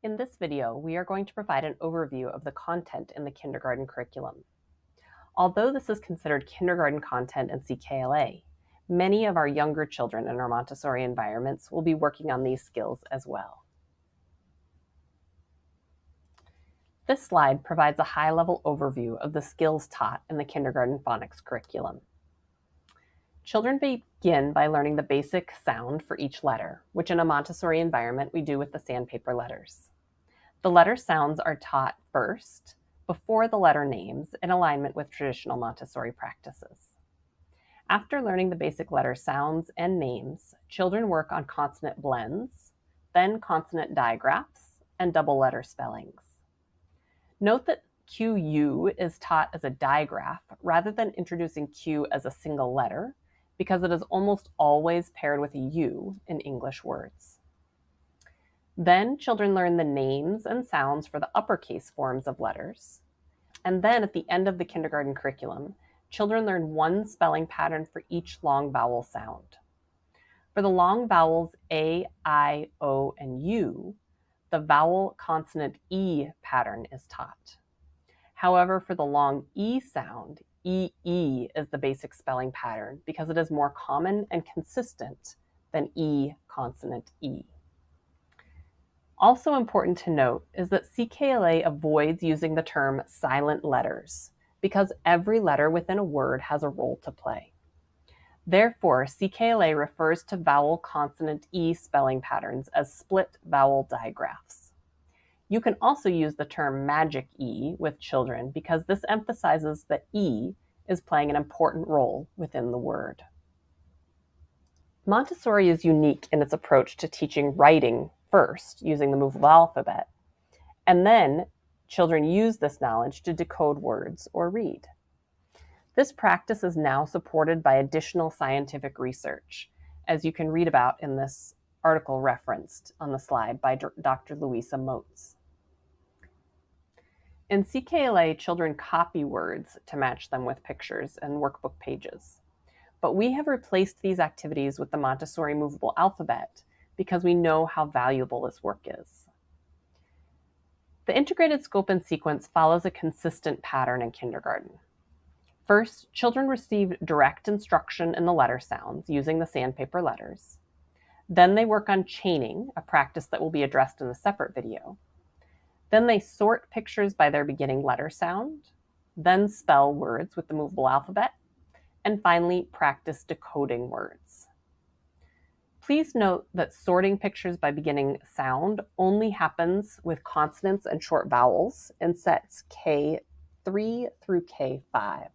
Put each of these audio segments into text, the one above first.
In this video, we are going to provide an overview of the content in the kindergarten curriculum. Although this is considered kindergarten content in CKLA, many of our younger children in our Montessori environments will be working on these skills as well. This slide provides a high-level overview of the skills taught in the kindergarten phonics curriculum. Children begin by learning the basic sound for each letter, which in a Montessori environment we do with the sandpaper letters. The letter sounds are taught first, before the letter names, in alignment with traditional Montessori practices. After learning the basic letter sounds and names, children work on consonant blends, then consonant digraphs, and double letter spellings. Note that QU is taught as a digraph rather than introducing Q as a single letter, because it is almost always paired with a U in English words. Then children learn the names and sounds for the uppercase forms of letters. And then at the end of the kindergarten curriculum, children learn one spelling pattern for each long vowel sound. For the long vowels A, I, O, and U, the vowel consonant E pattern is taught. However, for the long E sound, EE is the basic spelling pattern because it is more common and consistent than E consonant E. Also important to note is that CKLA avoids using the term silent letters because every letter within a word has a role to play. Therefore, CKLA refers to vowel consonant E spelling patterns as split vowel digraphs. You can also use the term magic E with children because this emphasizes that E is playing an important role within the word. Montessori is unique in its approach to teaching writing first using the movable alphabet, and then children use this knowledge to decode words or read. This practice is now supported by additional scientific research, as you can read about in this article referenced on the slide by Dr. Louisa Moats. In CKLA, children copy words to match them with pictures and workbook pages. But we have replaced these activities with the Montessori movable alphabet because we know how valuable this work is. The integrated scope and sequence follows a consistent pattern in kindergarten. First, children receive direct instruction in the letter sounds using the sandpaper letters. Then they work on chaining, a practice that will be addressed in a separate video. Then they sort pictures by their beginning letter sound, then spell words with the movable alphabet, and finally practice decoding words. Please note that sorting pictures by beginning sound only happens with consonants and short vowels in sets K3 through K5.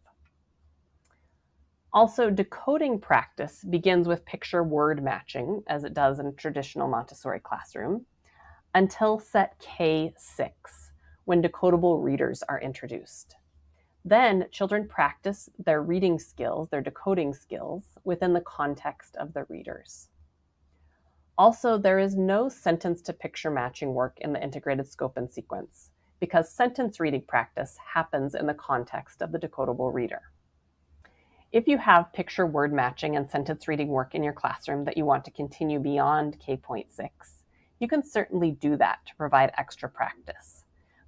Also, decoding practice begins with picture word matching, as it does in a traditional Montessori classroom, until set K6, when decodable readers are introduced. Then children practice their reading skills, their decoding skills, within the context of the readers. Also, there is no sentence to picture matching work in the integrated scope and sequence because sentence reading practice happens in the context of the decodable reader. If you have picture word matching and sentence reading work in your classroom that you want to continue beyond K.6, you can certainly do that to provide extra practice.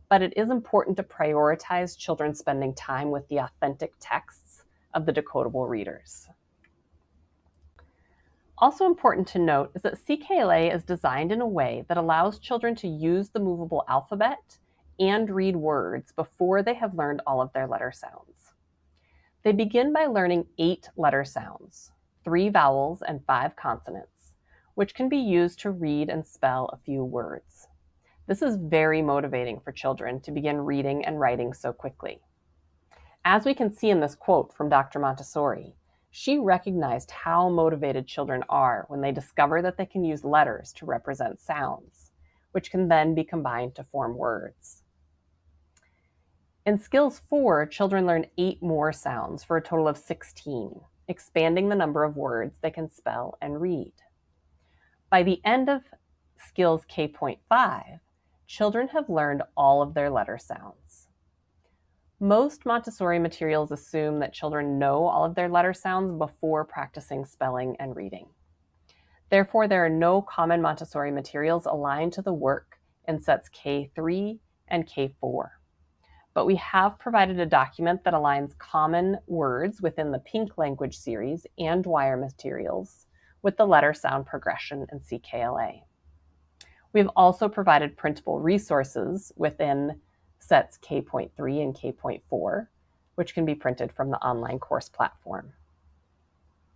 But it is important to prioritize children spending time with the authentic texts of the decodable readers. Also important to note is that CKLA is designed in a way that allows children to use the movable alphabet and read words before they have learned all of their letter sounds. They begin by learning 8 letter sounds, 3 vowels and 5 consonants, which can be used to read and spell a few words. This is very motivating for children to begin reading and writing so quickly. As we can see in this quote from Dr. Montessori, she recognized how motivated children are when they discover that they can use letters to represent sounds, which can then be combined to form words. In Skills 4, children learn 8 more sounds for a total of 16, expanding the number of words they can spell and read. By the end of Skills K.5, children have learned all of their letter sounds. Most Montessori materials assume that children know all of their letter sounds before practicing spelling and reading. Therefore, there are no common Montessori materials aligned to the work in sets K3 and K4. But we have provided a document that aligns common words within the Pink language series and wire materials with the letter sound progression in CKLA. We have also provided printable resources within sets K.3 and K.4, which can be printed from the online course platform.